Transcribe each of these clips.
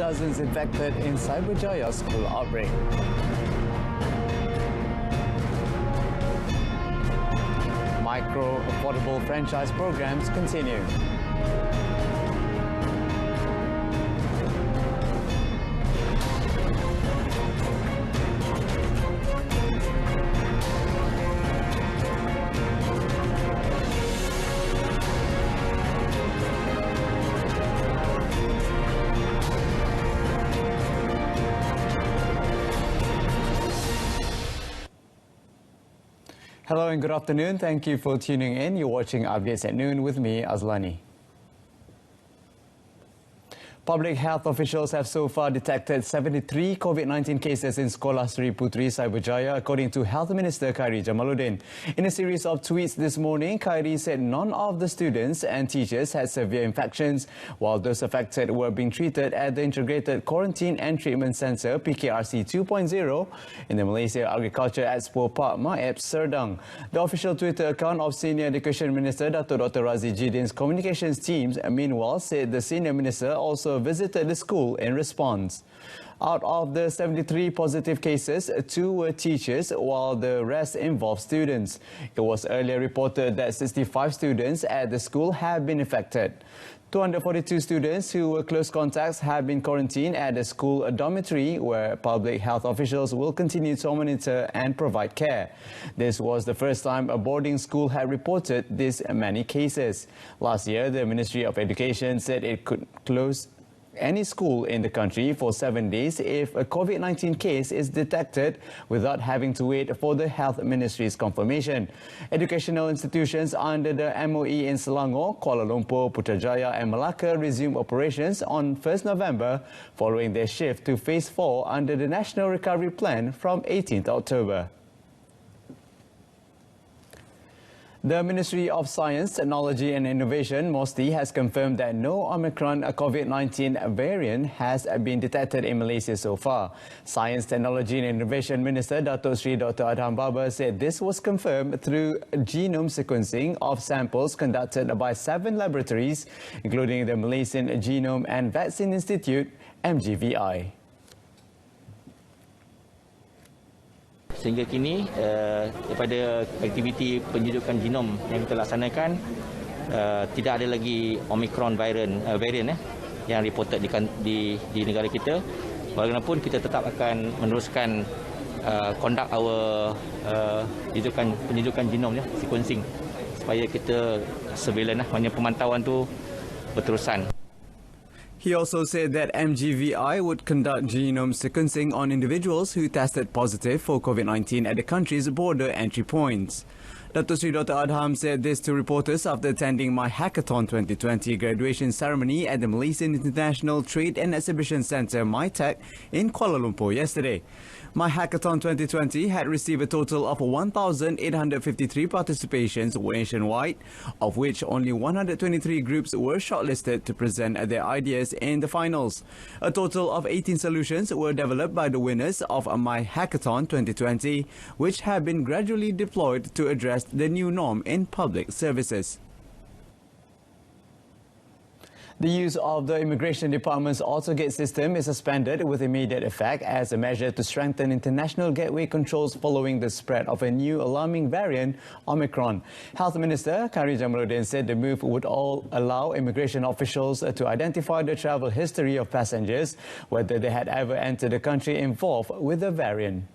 dozens infected in Cyberjaya school outbreak. Micro affordable franchise programs continue. Hello and good afternoon. Thank you for tuning in. You're watching Updates at Noon with me, Azlani. Public health officials have so far detected 73 COVID-19 cases in Sekolah Sri Puteri Cyberjaya, according to Health Minister Khairi Jamaluddin. In a series of tweets this morning, Khairi said none of the students and teachers had severe infections, while those affected were being treated at the Integrated Quarantine and Treatment Centre PKRC 2.0 in the Malaysia Agriculture Expo Park Maeb, Serdang. The official Twitter account of Senior Education Minister Dr. Razi Jidin's communications teams meanwhile said the Senior Minister also visited the school in response. Out of the 73 positive cases, 2 were teachers, while the rest involved students. It was earlier reported that 65 students at the school have been infected. 242 students who were close contacts have been quarantined at the school dormitory, where public health officials will continue to monitor and provide care. This was the first time a boarding school had reported this many cases. Last year, the Ministry of Education said it could close any school in the country for 7 days if a COVID-19 case is detected without having to wait for the Health Ministry's confirmation. Educational institutions under the MOE in Selangor, Kuala Lumpur, Putrajaya and Malacca resumed operations on 1st November following their shift to Phase 4 under the National Recovery Plan from 18th October. The Ministry of Science, Technology and Innovation, MOSTI, has confirmed that no Omicron COVID-19 variant has been detected in Malaysia so far. Science, Technology and Innovation Minister Dato' Sri Dr. Adham Baba said this was confirmed through genome sequencing of samples conducted by 7 laboratories, including the Malaysian Genome and Vaccine Institute, MGVI. Sehingga kini daripada aktiviti penjudukan genom yang kita laksanakan, tidak ada lagi Omicron variant yang reported di negara kita. Bagaimanapun kita tetap akan meneruskan conduct our penjudukan genom sequencing supaya kita surveillance, maknanya pemantauan tu berterusan. He also said that MGVI would conduct genome sequencing on individuals who tested positive for COVID-19 at the country's border entry points. Dr. Sri Dr. Adham said this to reporters after attending My Hackathon 2020 graduation ceremony at the Malaysian International Trade and Exhibition Centre, MyTech, in Kuala Lumpur yesterday. My Hackathon 2020 had received a total of 1,853 participations nationwide, of which only 123 groups were shortlisted to present their ideas in the finals. A total of 18 solutions were developed by the winners of My Hackathon 2020, which have been gradually deployed to address the new norm in public services. The use of the Immigration Department's AutoGate system is suspended with immediate effect as a measure to strengthen international gateway controls following the spread of a new alarming variant, Omicron. Health Minister Khairi Jamaluddin said the move would allow immigration officials to identify the travel history of passengers, whether they had ever entered the country involved with the variant.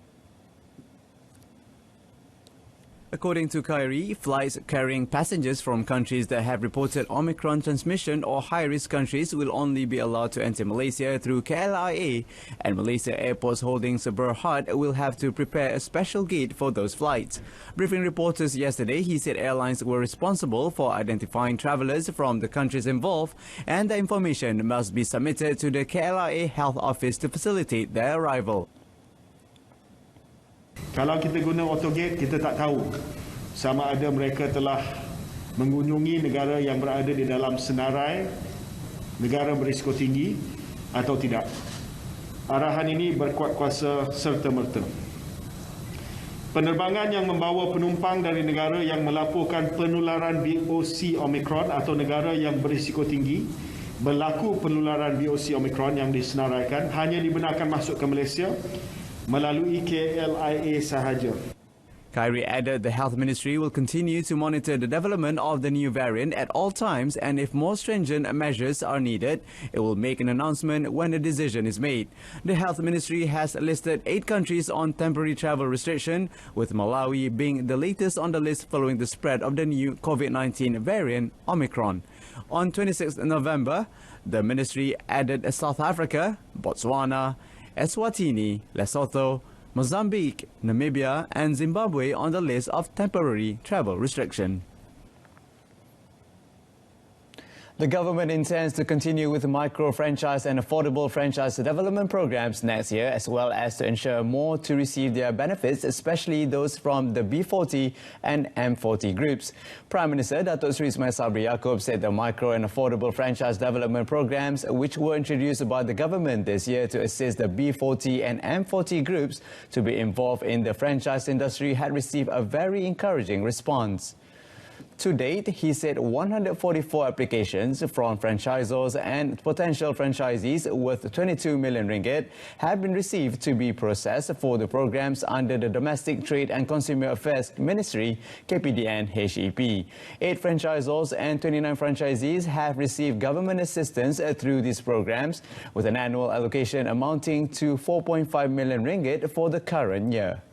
According to Khairi, flights carrying passengers from countries that have reported Omicron transmission or high-risk countries will only be allowed to enter Malaysia through KLIA, and Malaysia Airports Holdings Berhad will have to prepare a special gate for those flights. Briefing reporters yesterday, he said airlines were responsible for identifying travellers from the countries involved, and the information must be submitted to the KLIA Health Office to facilitate their arrival. Kalau kita guna autogate, kita tak tahu sama ada mereka telah mengunjungi negara yang berada di dalam senarai negara berisiko tinggi atau tidak. Arahan ini berkuat kuasa serta-merta. Penerbangan yang membawa penumpang dari negara yang melaporkan penularan VOC Omicron atau negara yang berisiko tinggi berlaku penularan BOC Omicron yang disenaraikan hanya dibenarkan masuk ke Malaysia melalui KLIA sahaja. Khairi added the Health Ministry will continue to monitor the development of the new variant at all times, and if more stringent measures are needed, it will make an announcement when a decision is made. The Health Ministry has listed 8 countries on temporary travel restriction, with Malawi being the latest on the list following the spread of the new COVID-19 variant Omicron. On 26 November, the ministry added South Africa, Botswana, Eswatini, Lesotho, Mozambique, Namibia and Zimbabwe on the list of temporary travel restriction. The government intends to continue with micro-franchise and affordable franchise development programs next year, as well as to ensure more to receive their benefits, especially those from the B40 and M40 groups. Prime Minister Datuk Seri Ismail Sabri Yaakob said the micro and affordable franchise development programs, which were introduced by the government this year to assist the B40 and M40 groups to be involved in the franchise industry, had received a very encouraging response. To date, he said 144 applications from franchisors and potential franchisees worth 22 million ringgit have been received to be processed for the programs under the Domestic Trade and Consumer Affairs Ministry, KPDN HEP. 8 franchisors and 29 franchisees have received government assistance through these programs, with an annual allocation amounting to 4.5 million ringgit for the current year.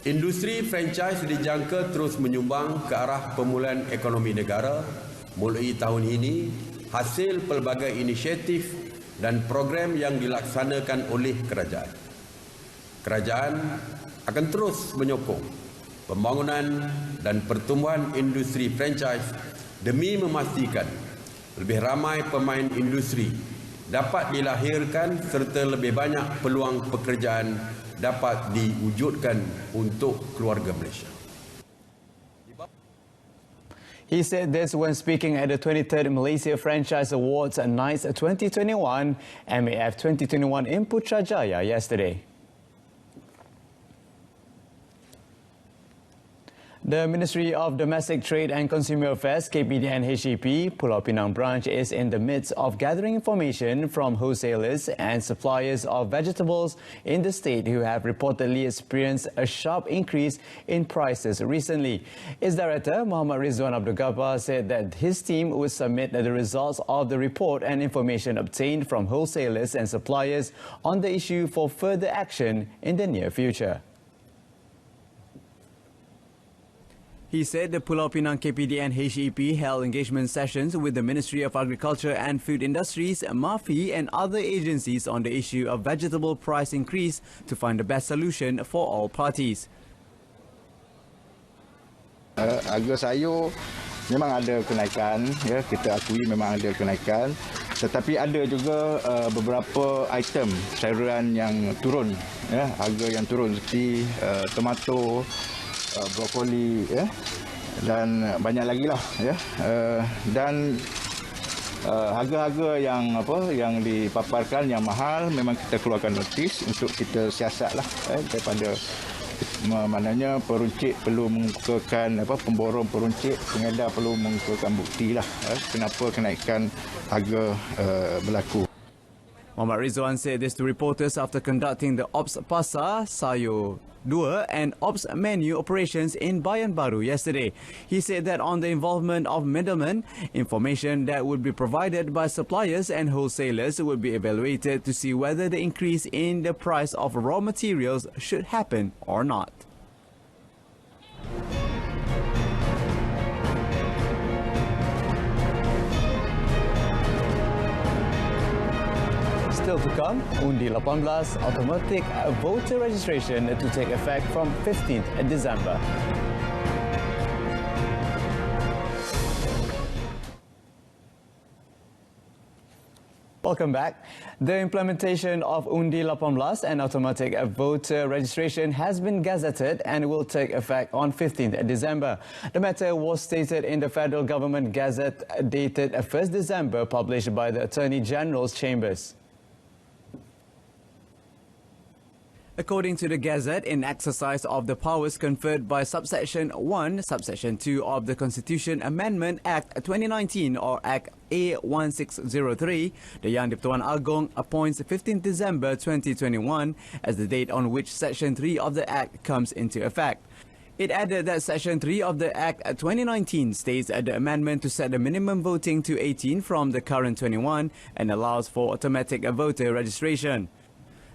Industri franchise dijangka terus menyumbang ke arah pemulihan ekonomi negara mulai tahun ini hasil pelbagai inisiatif dan program yang dilaksanakan oleh kerajaan. Kerajaan akan terus menyokong pembangunan dan pertumbuhan industri franchise demi memastikan lebih ramai pemain industri dapat dilahirkan serta lebih banyak peluang pekerjaan dapat diwujudkan untuk keluarga Malaysia. He said this when speaking at the 23rd Malaysia Franchise Awards Nights 2021, MAF 2021 in Putrajaya yesterday. The Ministry of Domestic Trade and Consumer Affairs, KPDN HEP, Pulau Pinang branch is in the midst of gathering information from wholesalers and suppliers of vegetables in the state who have reportedly experienced a sharp increase in prices recently. Its director, Muhammad Rizwan Abdul Ghaffar, said that his team would submit the results of the report and information obtained from wholesalers and suppliers on the issue for further action in the near future. He said the Pulau Pinang KPDN HEP held engagement sessions with the Ministry of Agriculture and Food Industries, MAFI and other agencies on the issue of vegetable price increase to find the best solution for all parties. Harga sayur memang ada kenaikan, ya, kita akui memang ada kenaikan, tetapi ada juga beberapa item sayuran yang turun, ya, harga yang turun seperti tomato, brokoli, ya, dan banyak lagi lah, ya, dan harga-harga yang dipaparkan yang mahal memang kita keluarkan notis untuk kita siasat lah, daripada maknanya peruncit perlu mengukakan pemborong peruncit, pengedar perlu mengukakan bukti lah kenapa kenaikan harga berlaku. Muhammad Rizwan said this to reporters after conducting the Ops Pasar, Sayur 2 and Ops Menu operations in Bayan Baru yesterday. He said that on the involvement of middlemen, information that would be provided by suppliers and wholesalers would be evaluated to see whether the increase in the price of raw materials should happen or not. Still to come, Undi 18 automatic voter registration to take effect from 15th December. Welcome back. The implementation of Undi 18 and automatic voter registration has been gazetted and will take effect on 15th December. The matter was stated in the Federal Government Gazette dated 1st December, published by the Attorney General's Chambers. According to the Gazette, in exercise of the powers conferred by Subsection 1, Subsection 2 of the Constitution Amendment Act 2019 or Act A1603, the Yang di-Pertuan Agong appoints 15 December 2021 as the date on which Section 3 of the Act comes into effect. It added that Section 3 of the Act 2019 states that the amendment to set the minimum voting to 18 from the current 21 and allows for automatic voter registration.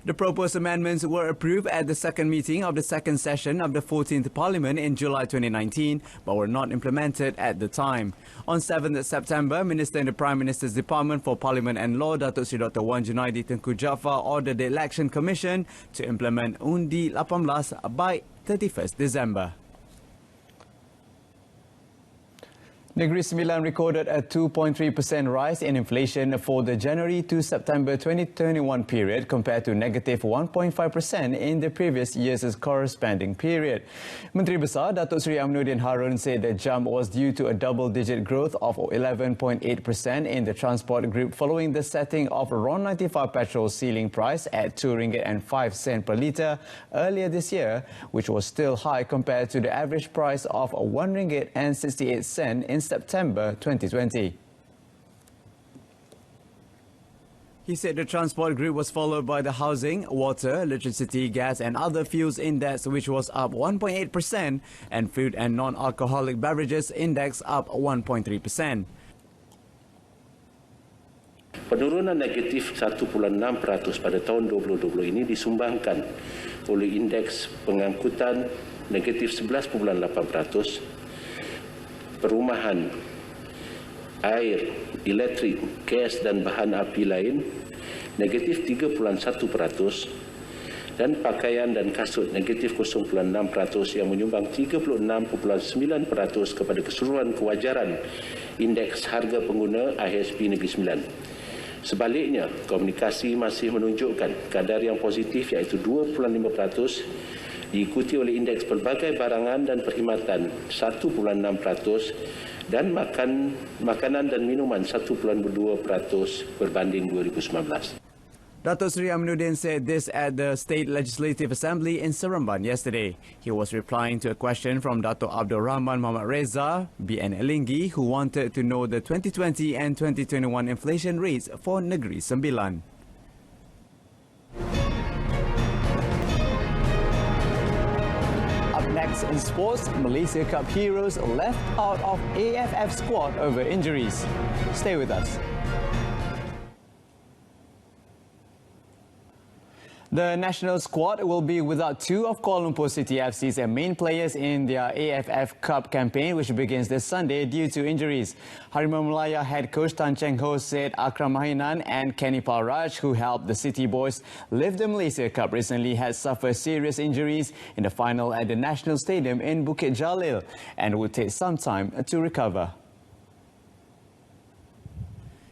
The proposed amendments were approved at the second meeting of the second session of the 14th Parliament in July 2019, but were not implemented at the time. On 7th September, Minister in the Prime Minister's Department for Parliament and Law, Datuk Seri Dr. Wan Junaidi Tengku Jaafar, ordered the Election Commission to implement Undi 18 by 31st December. Negeri Sembilan recorded a 2.3% rise in inflation for the January to September 2021 period compared to negative 1.5% in the previous year's corresponding period. Menteri Besar Datuk Seri Aminuddin Harun said the jump was due to a double-digit growth of 11.8% in the transport group following the setting of RON 95 petrol ceiling price at RM2.05 per litre earlier this year, which was still high compared to the average price of RM1.68 in September 2020. He said the transport group was followed by the housing, water, electricity, gas and other fuels index, which was up 1.8%, and food and non-alcoholic beverages index up 1.3%. Penurunan negatif 1.6% pada tahun 2020 ini disumbangkan oleh indeks pengangkutan negatif 11.8%, perumahan, air, elektrik, gas dan bahan api lain negatif 3.1%, dan pakaian dan kasut negatif 0.6% yang menyumbang 36.9% kepada keseluruhan kewajaran indeks harga pengguna IHSP Negeri Sembilan. Sebaliknya, komunikasi masih menunjukkan kadar yang positif iaitu 2.5%, diikuti oleh indeks pelbagai barangan dan perkhidmatan 1.6% dan makanan dan minuman 1.2% berbanding 2019. Datuk Seri Aminuddin said this at the State Legislative Assembly in Seremban yesterday. He was replying to a question from Datuk Abdul Rahman Muhammad Reza, BN Elingi, who wanted to know the 2020 and 2021 inflation rates for Negeri Sembilan. Up next in sports, Malaysia Cup heroes left out of AFF squad over injuries. Stay with us. The national squad will be without two of Kuala Lumpur City FC's main players in their AFF Cup campaign, which begins this Sunday due to injuries. Harimau Malaya head coach Tan Cheng Ho said Akram Mahinan and Kenny Palraj, who helped the City boys lift the Malaysia Cup recently, had suffered serious injuries in the final at the National Stadium in Bukit Jalil and would take some time to recover.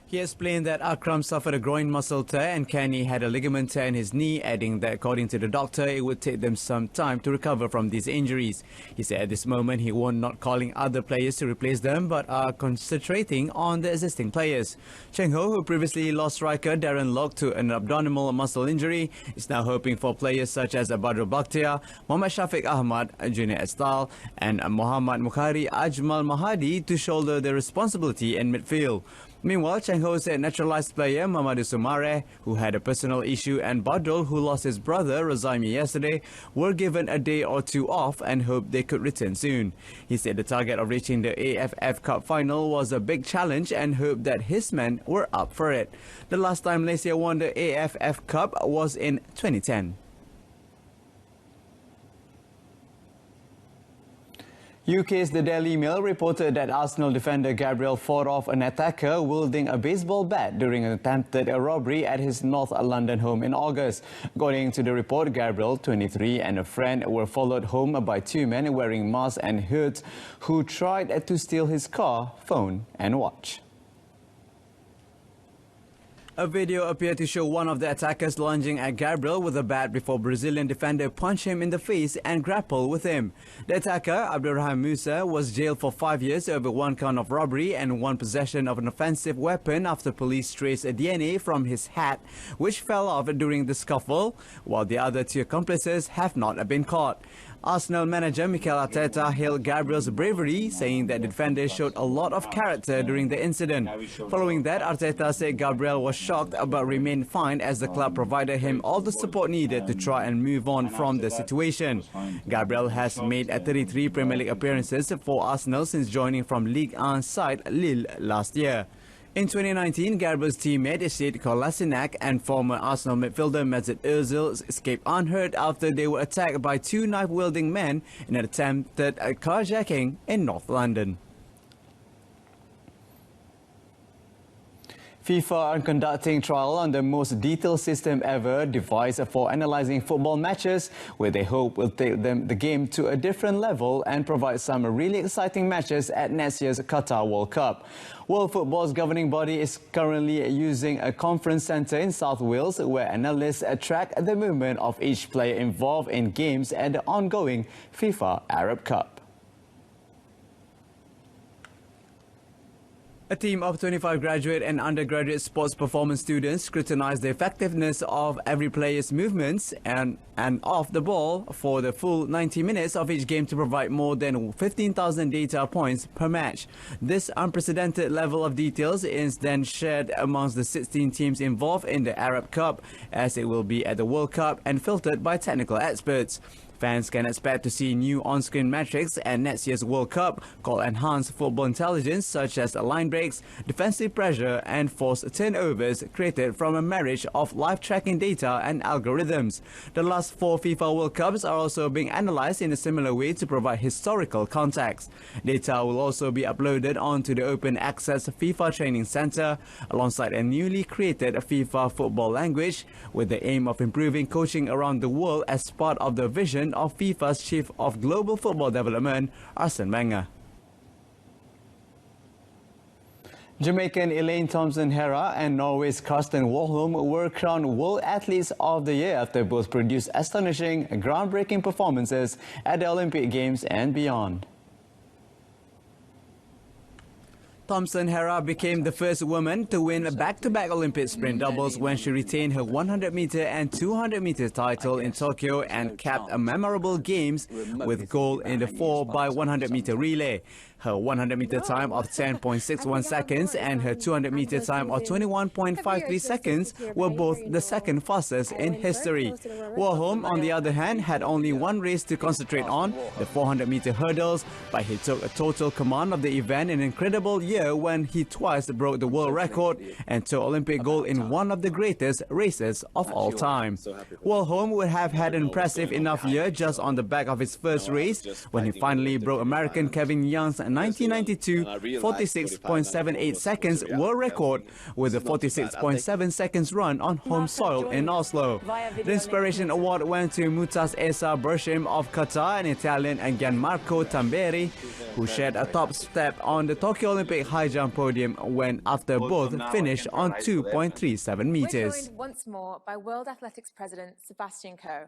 He explained that Akram suffered a groin muscle tear and Kenny had a ligament tear in his knee, adding that according to the doctor, it would take them some time to recover from these injuries. He said at this moment he won't not calling other players to replace them, but are concentrating on the existing players. Cheng Ho, who previously lost striker Darren Locke to an abdominal muscle injury, is now hoping for players such as Badrul Bakhtiar, Muhammad Shafiq Ahmad, Junior Estal and Muhammad Mukhari Ajmal Mahadi to shoulder the responsibility in midfield. Meanwhile, Cheng Ho said naturalised player Mamadou Sumare, who had a personal issue, and Badrul, who lost his brother Razaimi yesterday, were given a day or two off and hoped they could return soon. He said the target of reaching the AFF Cup final was a big challenge and hoped that his men were up for it. The last time Malaysia won the AFF Cup was in 2010. UK's The Daily Mail reported that Arsenal defender Gabriel fought off an attacker wielding a baseball bat during an attempted robbery at his North London home in August. According to the report, Gabriel, 23, and a friend were followed home by two men wearing masks and hoods who tried to steal his car, phone and watch. A video appeared to show one of the attackers lunging at Gabriel with a bat before Brazilian defender punched him in the face and grappled with him. The attacker, Abdurrahman Musa, was jailed for 5 years over 1 count of robbery and 1 possession of an offensive weapon after police traced a DNA from his hat, which fell off during the scuffle, while the other 2 accomplices have not been caught. Arsenal manager Mikel Arteta hailed Gabriel's bravery, saying that the defender showed a lot of character during the incident. Following that, Arteta said Gabriel was shocked but remained fine as the club provided him all the support needed to try and move on from the situation. Gabriel has made 33 Premier League appearances for Arsenal since joining from Ligue 1 side Lille last year. In 2019, Gabriel's teammate Sid Kolasinac and former Arsenal midfielder Mesut Ozil escaped unhurt after they were attacked by 2 knife-wielding men in an attempted carjacking in North London. FIFA are conducting trial on the most detailed system ever devised for analysing football matches, where they hope will take the game to a different level and provide some really exciting matches at next year's Qatar World Cup. World Football's governing body is currently using a conference centre in South Wales, where analysts track the movement of each player involved in games at the ongoing FIFA Arab Cup. A team of 25 graduate and undergraduate sports performance students scrutinized the effectiveness of every player's movements and off the ball for the full 90 minutes of each game to provide more than 15,000 data points per match. This unprecedented level of details is then shared amongst the 16 teams involved in the Arab Cup, as it will be at the World Cup, and filtered by technical experts. Fans can expect to see new on-screen metrics at next year's World Cup called enhanced football intelligence, such as line breaks, defensive pressure and forced turnovers, created from a marriage of live tracking data and algorithms. The last 4 FIFA World Cups are also being analysed in a similar way to provide historical context. Data will also be uploaded onto the open access FIFA Training Centre alongside a newly created FIFA football language, with the aim of improving coaching around the world as part of the vision of FIFA's Chief of Global Football Development, Arsene Wenger. Jamaican Elaine Thompson-Herah and Norway's Karsten Warholm were crowned World Athletes of the Year after both produced astonishing, groundbreaking performances at the Olympic Games and beyond. Thompson-Herah became the first woman to win back-to-back Olympic sprint doubles when she retained her 100-meter and 200-meter title in Tokyo and capped a memorable games with gold in the 4x100-meter relay. Her 100-meter time of 10.61 seconds and her 200-meter time of 21.53 seconds were both the second fastest in history. Warholm, on the other hand, had only 1 race to concentrate on, the 400-meter hurdles, but he took a total command of the event in an incredible year when he twice broke the world record and took Olympic gold in one of the greatest races of all time. Warholm would have had an impressive enough year just on the back of his first race when he finally broke American Kevin Young's 1992 46.78 seconds world record with a 46.7 seconds run on home soil in Oslo. The Inspiration Award went to Mutas Esa Bershim of Qatar and Italian and Gianmarco Tamberi, who shared a top step on the Tokyo Olympic high jump podium when after both finished on 2.37 meters. We're joined once more by World Athletics President Sebastian Coe.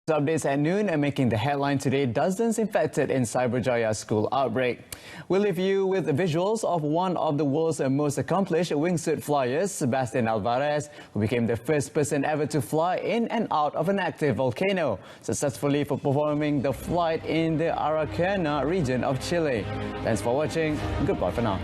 Updates at noon and making the headline today, dozens infected in Cyberjaya school outbreak. We'll leave you with visuals of one of the world's most accomplished wingsuit flyers, Sebastian Alvarez, who became the first person ever to fly in and out of an active volcano, successfully for performing the flight in the Kerana region of Chile. Thanks for watching. Goodbye for now.